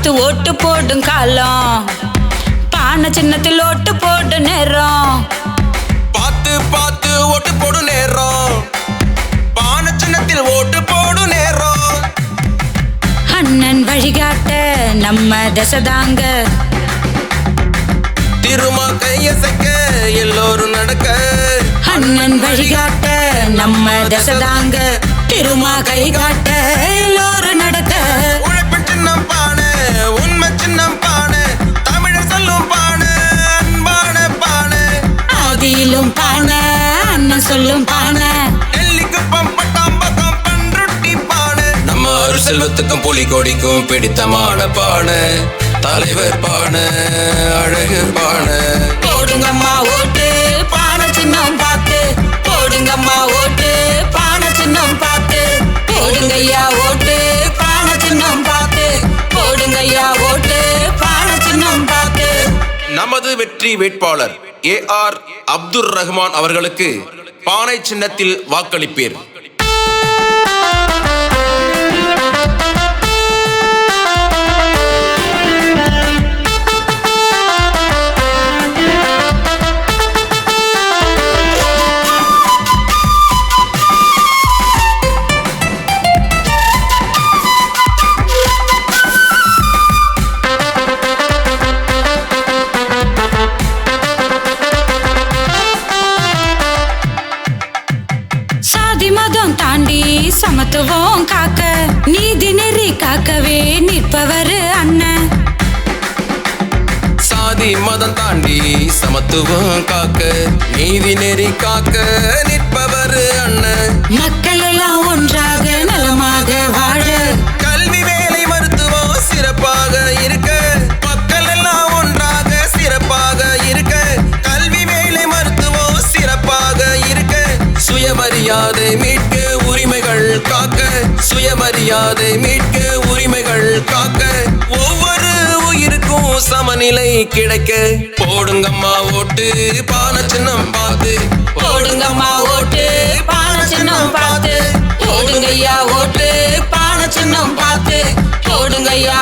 பார்த்து ஓட்டு போடும் காலம், பானை சின்னத்தில் ஓட்டு போடு நேரம். பார்த்து பார்த்து ஓட்டு போடு நேரம், பானை சின்னத்தில் ஓட்டு போடு நேரம். அண்ணன் வழிகாட்ட நம்ம தசதாங்க, திருமா கையசைக்க எல்லோரும் நடக்க. அண்ணன் வழிகாட்ட நம்ம தசதாங்க, திருமா கை காட்ட எல்லோரும் நடக்க. உழைப்பு சின்னம் பானை, உண்மை சின்னம் பானை, தமிழர் சொல்லும் பானை, அன்பான பானை. ஆதியிலும் பானை, அண்ணன் சொல்லும் பானை, நெல்லிக்குப்பம் பட்டாம்பக்கம் பண்ருட்டி பானை. நம்ம ஒரு செல்வத்துக்கும் புலி கொடிக்கும் பிடித்தமான பானை, தலைவர் பானை, அழகு பானை. போடுங்கம்மா ஓட்டு பானை சின்னம் பார்த்து, போடுங்கம்மா ஓட்டு பானை சின்னம் பார்த்து, போடுங்கய்யா ஓட்டு பானை சின்னம் பார்த்து, போடுங்கய்யா ஓட்டு பானை சின்னம் பார்த்து. நமது வெற்றி வேட்பாளர் AR அப்துல் ரஹ்மான் அவர்களுக்கு பானை சின்னத்தில் வாக்களிப்பீர். மதம் தாண்டி சமத்துவம் காக்க, நீதி நெறி காக்கவே நிற்பவர் அண்ணன். சாதி மதம் தாண்டி சமத்துவம் காக்க, நீதி நெறி காக்க நிற்பவர் அண்ணன். மக்கள் எல்லாம் ஒன்றாக நலமாக வாழ, கல்வி வேலை மருத்துவம் சிறப்பாக இருக்க. மக்கள் எல்லாம் ஒன்றாக சிறப்பாக இருக்க, கல்வி வேலை மருத்துவம் சிறப்பாக இருக்க. சுயமரியாதை மீட்க உரிமைகள் காக்க, சுயமரியாதை மீட்க உரிமைகள் காக்க. ஒவ்வொரு உயிருக்கும் சமநிலை கிடைக்க. போடுங்கம்மா ஓட்டு பானை சின்னம் பார்த்து, போடுங்கம்மா ஓட்டு பானை சின்னம் பார்த்து, போடுங்கய்யா ஓட்டு பானை சின்னம் பார்த்து, போடுங்கய்யா